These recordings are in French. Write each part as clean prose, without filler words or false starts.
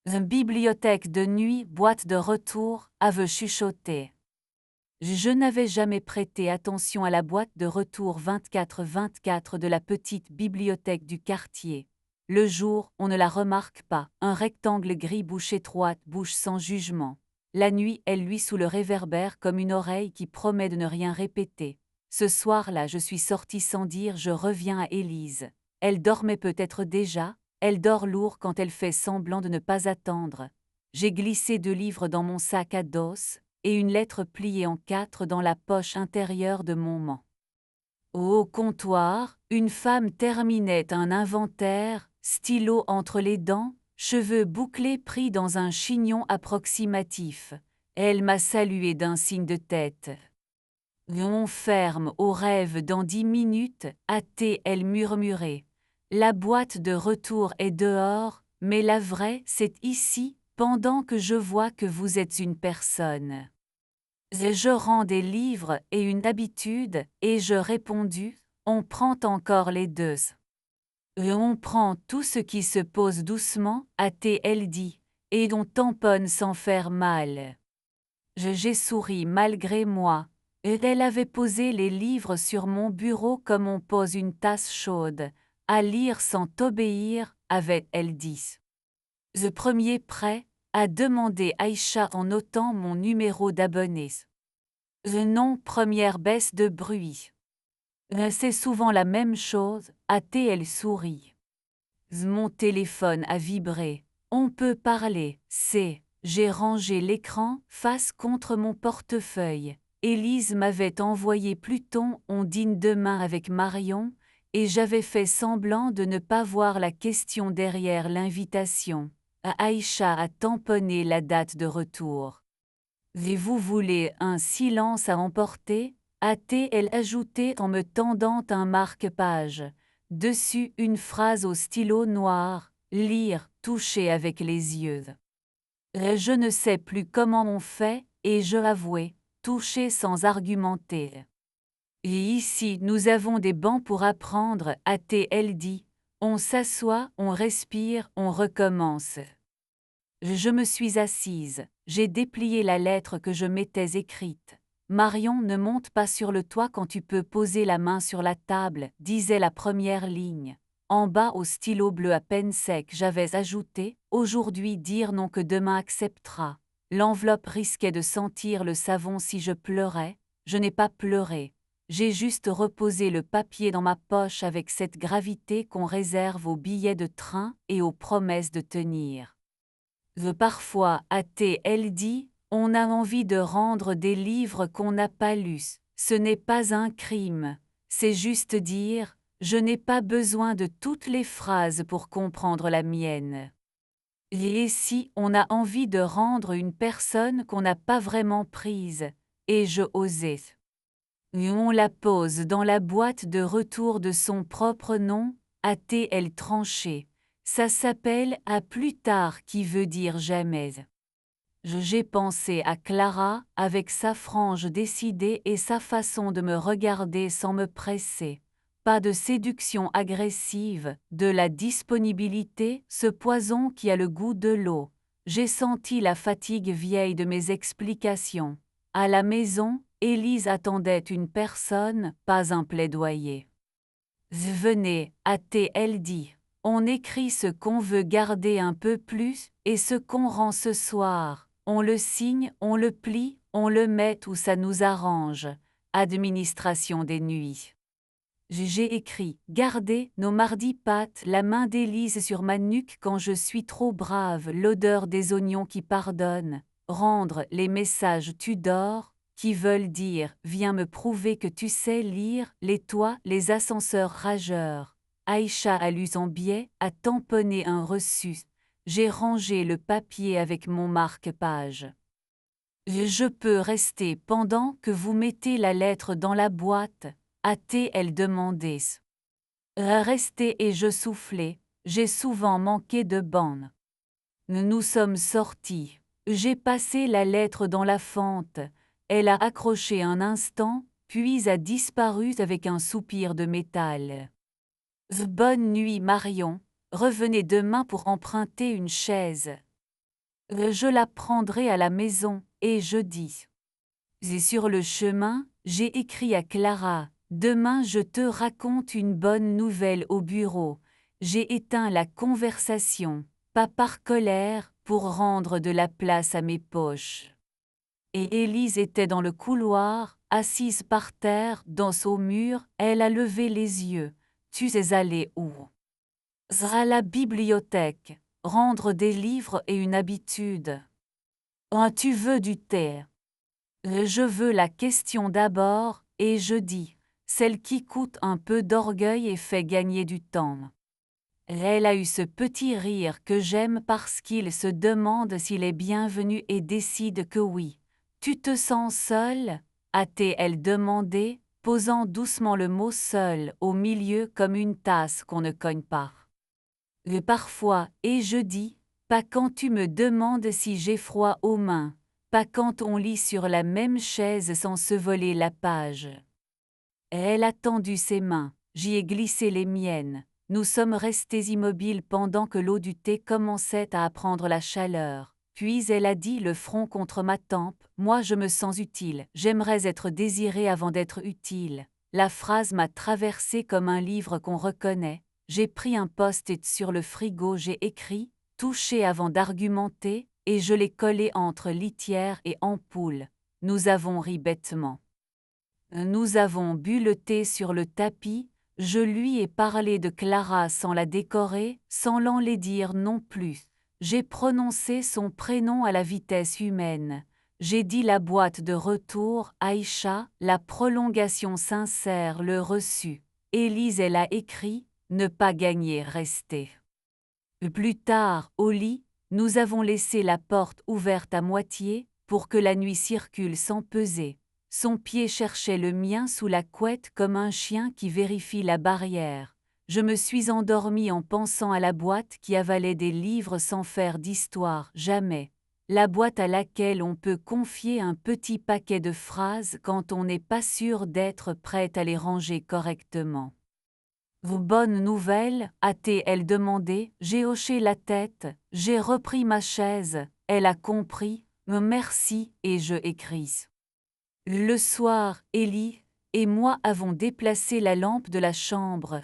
Bibliothèque de nuit, boîte de retour, aveu chuchoté. Je n'avais jamais prêté attention à la boîte de retour 24-24 de la petite bibliothèque du quartier. Le jour, on ne la remarque pas, un rectangle gris bouche étroite, bouche sans jugement. La nuit, elle luit sous le réverbère comme une oreille qui promet de ne rien répéter. Ce soir-là, je suis sortie sans dire je reviens à Élise. Elle dormait peut-être déjà, elle dort lourd quand elle fait semblant de ne pas attendre. J'ai glissé 2 livres dans mon sac à dos, et une lettre pliée en 4 dans la poche intérieure de mon manteau. Au comptoir, une femme terminait un inventaire, stylo entre les dents, cheveux bouclés pris dans un chignon approximatif. Elle m'a salué d'un signe de tête. On ferme au rêve dans 10 minutes, a-t-elle murmuré. La boîte de retour est dehors, mais la vraie, c'est ici, pendant que je vois que vous êtes une personne. Je rends des livres et une habitude, et je répondus, on prend encore les deux. On prend tout ce qui se pose doucement, a-t-elle dit, et on tamponne sans faire mal. J'ai souri malgré moi. Elle avait posé les livres sur mon bureau comme on pose une tasse chaude. À lire sans t'obéir, avait-elle dit. Le premier prêt, a demandé Aïcha en notant mon numéro d'abonné. Non, première baisse de bruit. C'est souvent la même chose, a-t-elle souri. Mon téléphone a vibré. On peut parler, j'ai rangé l'écran face contre mon portefeuille. Élise m'avait envoyé Pluton, on dîne demain avec Marion, et j'avais fait semblant de ne pas voir la question derrière l'invitation. Aïcha a tamponné la date de retour. Et vous voulez un silence à emporter, a-t-elle ajouté en me tendant un marque-page. Dessus une phrase au stylo noir, lire, toucher avec les yeux. Je ne sais plus comment on fait, et je avouai, toucher sans argumenter. Et ici nous avons des bancs pour apprendre, a-t-elle dit. On s'assoit, on respire, on recommence. Je me suis assise, j'ai déplié la lettre que je m'étais écrite. Marion, ne monte pas sur le toit quand tu peux poser la main sur la table, disait la première ligne. En bas au stylo bleu à peine sec j'avais ajouté « Aujourd'hui dire non que demain acceptera ». L'enveloppe risquait de sentir le savon si je pleurais, je n'ai pas pleuré. J'ai juste reposé le papier dans ma poche avec cette gravité qu'on réserve aux billets de train et aux promesses de tenir. Parfois, a-t-elle dit, on a envie de rendre des livres qu'on n'a pas lus. Ce n'est pas un crime. C'est juste dire, je n'ai pas besoin de toutes les phrases pour comprendre la mienne. Et si on a envie de rendre une personne qu'on n'a pas vraiment prise, et je osais. On la pose dans la boîte de retour de son propre nom, a-t-elle tranché. Ça s'appelle « à plus tard » qui veut dire jamais. J'ai pensé à Clara, avec sa frange décidée et sa façon de me regarder sans me presser. Pas de séduction agressive, de la disponibilité, ce poison qui a le goût de l'eau. J'ai senti la fatigue vieille de mes explications. À la maison, Élise attendait une personne, pas un plaidoyer. Venez, a-t-elle dit. On écrit ce qu'on veut garder un peu plus, et ce qu'on rend ce soir. On le signe, on le plie, on le met où ça nous arrange. Administration des nuits. J'ai écrit « Gardez nos mardis pâtes, la main d'Élise sur ma nuque quand je suis trop brave, l'odeur des oignons qui pardonnent. Rendre les messages tu dors, qui veulent dire « Viens me prouver que tu sais lire, les toits, les ascenseurs rageurs. » Aïcha a lu en biais, a tamponné un reçu. J'ai rangé le papier avec mon marque-page. Je peux rester pendant que vous mettez la lettre dans la boîte, a-t-elle demandé. Rester et je soufflais, j'ai souvent manqué de bancs. Nous sommes sortis. J'ai passé la lettre dans la fente. Elle a accroché un instant, puis a disparu avec un soupir de métal. Bonne nuit Marion, revenez demain pour emprunter une chaise. Je la prendrai à la maison, et je dis. Et sur le chemin, j'ai écrit à Clara, demain je te raconte une bonne nouvelle au bureau. J'ai éteint la conversation, pas par colère, pour rendre de la place à mes poches. Et Élise était dans le couloir, assise par terre, dans son mur, elle a levé les yeux. Tu es allé où? À la bibliothèque, rendre des livres est une habitude. Tu veux du thé? Je veux la question d'abord, et je dis, celle qui coûte un peu d'orgueil et fait gagner du temps. Elle a eu ce petit rire que j'aime parce qu'il se demande s'il est bienvenu et décide que oui. Tu te sens seule? A-t-elle demandé, posant doucement le mot seul au milieu comme une tasse qu'on ne cogne pas. Parfois, et je dis, pas quand tu me demandes si j'ai froid aux mains, pas quand on lit sur la même chaise sans se voler la page. Elle a tendu ses mains, j'y ai glissé les miennes. Nous sommes restés immobiles pendant que l'eau du thé commençait à apprendre la chaleur. Puis elle a dit le front contre ma tempe, moi je me sens utile, j'aimerais être désirée avant d'être utile. La phrase m'a traversée comme un livre qu'on reconnaît. J'ai pris un post-it sur le frigo, j'ai écrit, touché avant d'argumenter, et je l'ai collé entre litière et ampoule. Nous avons ri bêtement. Nous avons bu le thé sur le tapis, je lui ai parlé de Clara sans la décorer, sans l'enlaidir non plus. J'ai prononcé son prénom à la vitesse humaine. J'ai dit la boîte de retour, Aïcha, la prolongation sincère, le reçu. Élise, elle a écrit, ne pas gagner, rester. Plus tard, au lit, nous avons laissé la porte ouverte à moitié, pour que la nuit circule sans peser. Son pied cherchait le mien sous la couette comme un chien qui vérifie la barrière. Je me suis endormie en pensant à la boîte qui avalait des livres sans faire d'histoire, jamais. La boîte à laquelle on peut confier un petit paquet de phrases quand on n'est pas sûr d'être prête à les ranger correctement. Vos bonnes nouvelles, a-t-elle demandé, j'ai hoché la tête, j'ai repris ma chaise, elle a compris, merci, et je écris. Le soir, Ellie et moi avons déplacé la lampe de la chambre.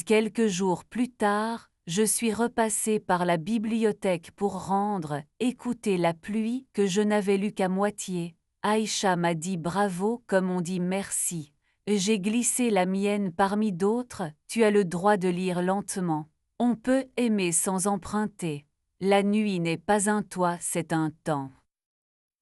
Quelques jours plus tard, je suis repassée par la bibliothèque pour rendre, écouter la pluie que je n'avais lue qu'à moitié. Aïcha m'a dit bravo comme on dit merci. J'ai glissé la mienne parmi d'autres, tu as le droit de lire lentement. On peut aimer sans emprunter. La nuit n'est pas un toit, c'est un temps.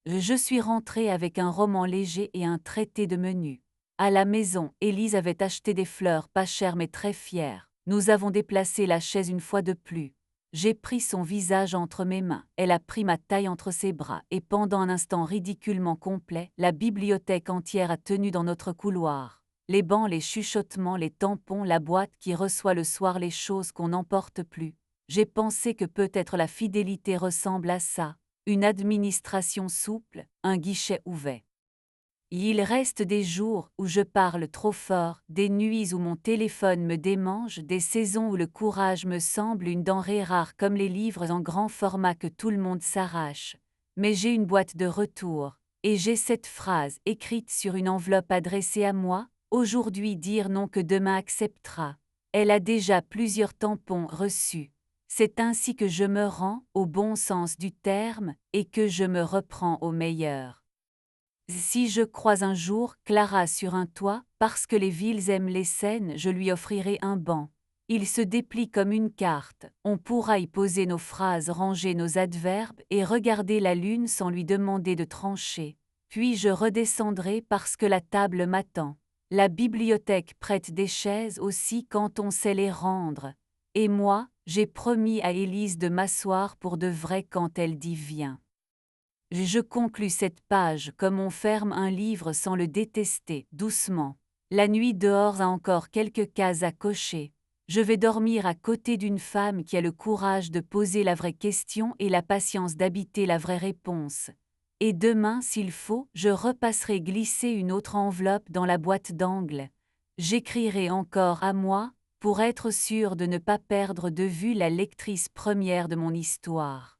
Je suis rentrée avec un roman léger et un traité de menu. À la maison, Élise avait acheté des fleurs pas chères mais très fières. Nous avons déplacé la chaise une fois de plus. J'ai pris son visage entre mes mains, elle a pris ma taille entre ses bras et pendant un instant ridiculement complet, la bibliothèque entière a tenu dans notre couloir. Les bancs, les chuchotements, les tampons, la boîte qui reçoit le soir les choses qu'on n'emporte plus. J'ai pensé que peut-être la fidélité ressemble à ça. Une administration souple, un guichet ouvert. Il reste des jours où je parle trop fort, des nuits où mon téléphone me démange, des saisons où le courage me semble une denrée rare comme les livres en grand format que tout le monde s'arrache. Mais j'ai une boîte de retour, et j'ai cette phrase écrite sur une enveloppe adressée à moi, aujourd'hui dire non que demain acceptera. Elle a déjà plusieurs tampons reçus. C'est ainsi que je me rends, au bon sens du terme, et que je me reprends au meilleur. Si je croise un jour Clara sur un toit, parce que les villes aiment les scènes, je lui offrirai un banc. Il se déplie comme une carte, on pourra y poser nos phrases, ranger nos adverbes et regarder la lune sans lui demander de trancher. Puis je redescendrai parce que la table m'attend. La bibliothèque prête des chaises aussi quand on sait les rendre. Et moi, j'ai promis à Élise de m'asseoir pour de vrai quand elle dit viens. Je conclus cette page comme on ferme un livre sans le détester, doucement. La nuit dehors a encore quelques cases à cocher. Je vais dormir à côté d'une femme qui a le courage de poser la vraie question et la patience d'habiter la vraie réponse. Et demain, s'il faut, je repasserai glisser une autre enveloppe dans la boîte d'angle. J'écrirai encore à moi, pour être sûre de ne pas perdre de vue la lectrice première de mon histoire.